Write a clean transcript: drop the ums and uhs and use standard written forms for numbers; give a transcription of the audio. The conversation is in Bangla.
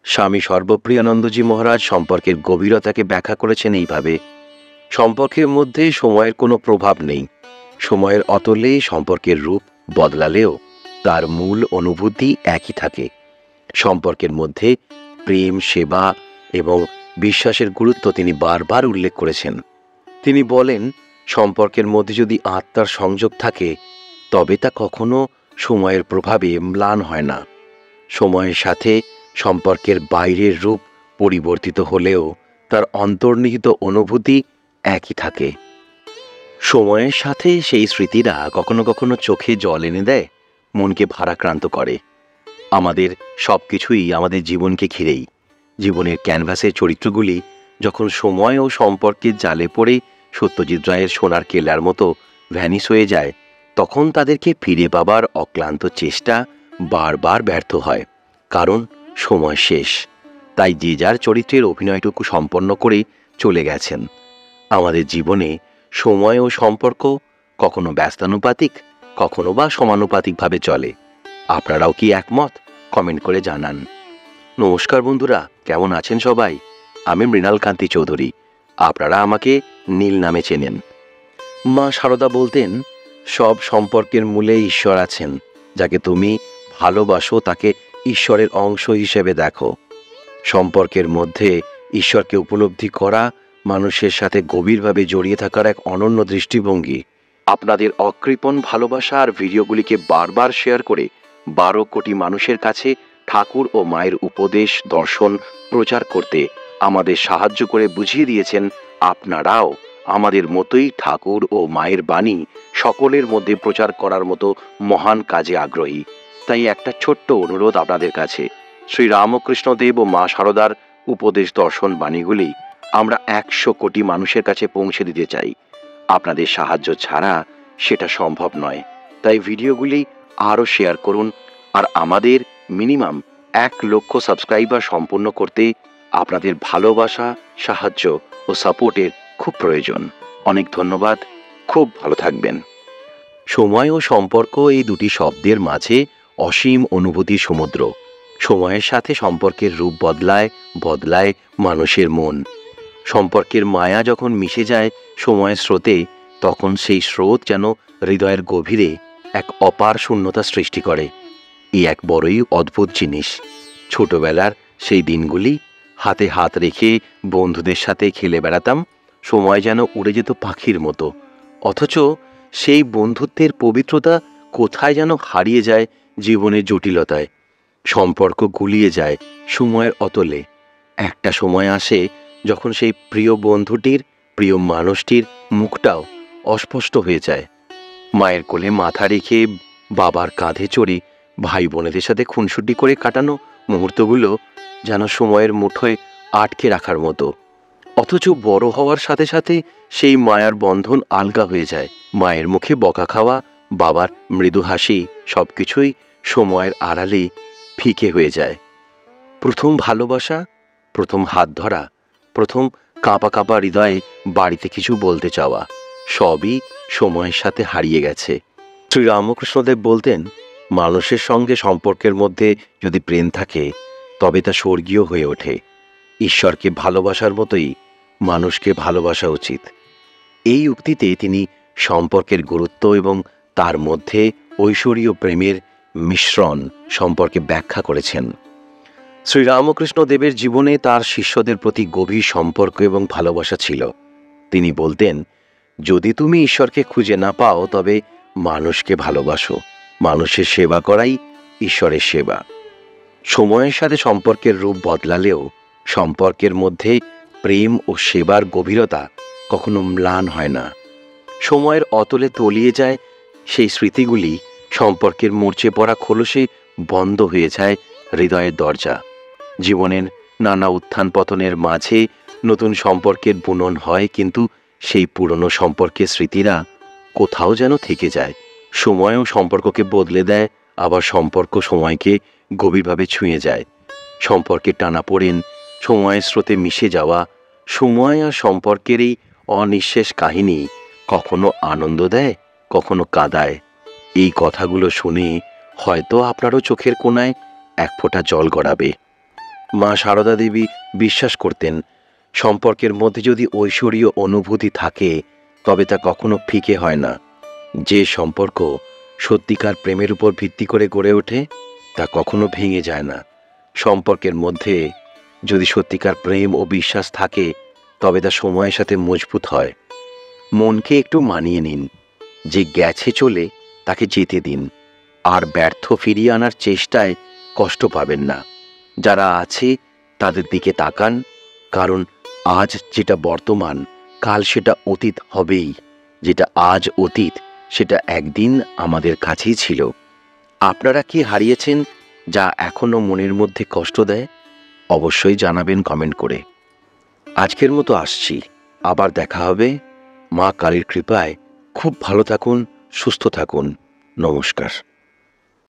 স্বামী সর্বপ্রিয়ানন্দজি মহারাজ সম্পর্কের গভীরতাকে ব্যাখ্যা করেছেন এইভাবে: সম্পর্কের মধ্যে সময়ের কোনো প্রভাব নেই। সময়ের অতলে সম্পর্কের রূপ বদলালেও তার মূল অনুভূতি একই থাকে। সম্পর্কের মধ্যে প্রেম, সেবা এবং বিশ্বাসের গুরুত্ব তিনি বারবার উল্লেখ করেছেন। তিনি বলেন, সম্পর্কের মধ্যে যদি আত্মার সংযোগ থাকে তবে তা কখনো সময়ের প্রভাবে ম্লান হয় না। সময়ের সাথে সম্পর্কের বাইরের রূপ পরিবর্তিত হলেও তার অন্তর্নিহিত অনুভূতি একই থাকে। সময়ের সাথে সেই স্মৃতিরা কখনো কখনো চোখে জল এনে দেয়, মনকে ভারাক্রান্ত করে। আমাদের সব কিছুই আমাদের জীবনকে ঘিরেই। জীবনের ক্যানভাসের চরিত্রগুলি যখন সময় ও সম্পর্কের জালে পড়ে সত্যজিৎ রায়ের সোনার কেল্লার মতো ভ্যানিশ হয়ে যায়, তখন তাদেরকে ফিরে পাবার অক্লান্ত চেষ্টা বারবার ব্যর্থ হয়, কারণ সময় শেষ। তাই যে যার চরিত্রের অভিনয়টুকু সম্পন্ন করে চলে গেছেন। আমাদের জীবনে সময় ও সম্পর্ক কখনো ব্যস্তানুপাতিক, কখনো বা সমানুপাতিকভাবে চলে। আপনারাও কি একমত? কমেন্ট করে জানান। নমস্কার বন্ধুরা, কেমন আছেন সবাই? আমি মৃণালকান্তি চৌধুরী। আপনারা আমাকে নীল নামে চেনেন। মা সারদা বলতেন, সব সম্পর্কের মূলে ঈশ্বর আছেন। যাকে তুমি ভালোবাসো তাকে ঈশ্বরের অংশ হিসেবে দেখো। সম্পর্কের মধ্যে ঈশ্বরকে উপলব্ধি করা মানুষের সাথে গভীরভাবে জড়িয়ে থাকার এক অনন্য দৃষ্টিভঙ্গি। আপনাদের অকৃপণ ভালোবাসা আর ভিডিওগুলিকে বারবার শেয়ার করে 12 কোটি মানুষের কাছে ঠাকুর ও মায়ের উপদেশ দর্শন প্রচার করতে আমাদের সাহায্য করে বুঝিয়ে দিয়েছেন আপনারাও আমাদের মতোই ঠাকুর ও মায়ের বাণী সকলের মধ্যে প্রচার করার মতো মহান কাজে আগ্রহী। তাই একটা ছোট্ট অনুরোধ আপনাদের কাছে, শ্রী রামকৃষ্ণদেব ও মা সারদার উপদেশ দর্শন বাণীগুলি আমরা 100 কোটি মানুষের কাছে পৌঁছে দিতে চাই। আপনাদের সাহায্য ছাড়া সেটা সম্ভব নয়। তাই ভিডিওগুলি আরও শেয়ার করুন। আর আমাদের মিনিমাম 1 লক্ষ সাবস্ক্রাইবার সম্পূর্ণ করতে আপনাদের ভালোবাসা, সাহায্য ও সাপোর্টের খুব প্রয়োজন। অনেক ধন্যবাদ। খুব ভালো থাকবেন। সময় ও সম্পর্ক এই দুটি শব্দের মাঝে অসীম অনুভূতির সমুদ্র। সময়ের সাথে সম্পর্কের রূপ বদলায় বদলায় মানুষের মন। সম্পর্কের মায়া যখন মিশে যায় সময়ের স্রোতে, তখন সেই স্রোত যেন হৃদয়ের গভীরে এক অপার শূন্যতা সৃষ্টি করে। এই এক বড়ই অদ্ভুত জিনিস। ছোটবেলার সেই দিনগুলি, হাতে হাত রেখে বন্ধুদের সাথে খেলে বেড়াতাম। সময় যেন উড়ে যেত পাখির মতো, অথচ সেই বন্ধুত্বের পবিত্রতা কোথায় যেন হারিয়ে যায় জীবনের জটিলতায়। সম্পর্ক গুলিয়ে যায় সময়ের অতলে। একটা সময় আসে যখন সেই প্রিয় বন্ধুটির, প্রিয় মানুষটির মুখটাও অস্পষ্ট হয়ে যায়। মায়ের কোলে মাথা রেখে, বাবার কাঁধে চড়ে ভাই বোনেদের সাথে খুনসুটি করে কাটানো মুহূর্তগুলো যেন সময়ের মুঠোয় আটকে রাখার মতো। অথচ বড় হওয়ার সাথে সাথে সেই মায়ার বন্ধন আলগা হয়ে যায়। মায়ের মুখে বকা খাওয়া, বাবার মৃদু হাসি সবকিছুই সময়ের আড়ালে ফিকে হয়ে যায়। প্রথম ভালোবাসা, প্রথম হাত ধরা, প্রথম কাঁপা কাঁপা হৃদয়ে বাড়িতে কিছু বলতে চাওয়া, সবই সময়ের সাথে হারিয়ে গেছে। শ্রী রামকৃষ্ণদেব বলতেন, মানুষের সঙ্গে সম্পর্কের মধ্যে যদি প্রেম থাকে তবে তা স্বর্গীয় হয়ে ওঠে। ঈশ্বরকে ভালোবাসার মতোই মানুষকে ভালোবাসা উচিত। এই উক্তিতে তিনি সম্পর্কের গুরুত্ব এবং তার মধ্যে ঐশ্বরীয় প্রেমের মিশ্রণ সম্পর্কে ব্যাখ্যা করেছেন। শ্রী রামকৃষ্ণ দেবের জীবনে তার শিষ্যদের প্রতি গভীর সম্পর্ক এবং ভালোবাসা ছিল। তিনি বলতেন, যদি তুমি ঈশ্বরকে খুঁজে না পাও তবে মানুষকে ভালোবাসো। মানুষের সেবা করাই ঈশ্বরের সেবা। সময়ের সাথে সম্পর্কের রূপ বদলালেও সম্পর্কের মধ্যে প্রেম ও সেবার গভীরতা কখনো ম্লান হয় না। সময়ের অতলে তলিয়ে যায় সেই স্মৃতিগুলি, সম্পর্কের মরচে পড়া খোলসে বন্ধ হয়ে যায় হৃদয়ের দরজা। জীবনের নানা উত্থান পতনের মাঝে নতুন সম্পর্কের বুনন হয়, কিন্তু সেই পুরনো সম্পর্কের স্মৃতিরা কোথাও যেন থেকে যায়। সময়ও সম্পর্ককে বদলে দেয়, আবার সম্পর্ক সময়কে গভীরভাবে ছুঁয়ে যায়। সম্পর্কের টানাপোড়েন, সময়ের স্রোতে মিশে যাওয়া, সময় আর সম্পর্কের এই অনিঃশেষ কাহিনী কখনো আনন্দ দেয়, কখনো কাঁদায়। এই কথাগুলো শুনে হয়তো আপনারও চোখের কোণায় এক ফোঁটা জল গড়াবে। মা সারদা দেবী বিশ্বাস করতেন, সম্পর্কের মধ্যে যদি ঐশ্বরীয় অনুভূতি থাকে তবে তা কখনো ফিকে হয় না। যে সম্পর্ক সত্যিকার প্রেমের উপর ভিত্তি করে গড়ে ওঠে তা কখনো ভেঙে যায় না। সম্পর্কের মধ্যে যদি সত্যিকার প্রেম ও বিশ্বাস থাকে তবে তা সময়ের সাথে মজবুত হয়। মনকে একটু মানিয়ে নিন, যে গেছে চলে তাকে যেতে দিন, আর ব্যর্থ ফিরিয়ে আনার চেষ্টায় কষ্ট পাবেন না। যারা আছে তাদের দিকে তাকান, কারণ আজ যেটা বর্তমান কাল সেটা অতীত হবেই। যেটা আজ অতীত সেটা একদিন আমাদের কাছেই ছিল। আপনারা কি হারিয়েছেন যা এখনো মনের মধ্যে কষ্ট দেয়? অবশ্যই জানাবেন কমেন্ট করে। আজকের মতো আসছি, আবার দেখা হবে। মা কালীর কৃপায় খুব ভালো থাকুন, সুস্থ থাকুন। নমস্কার।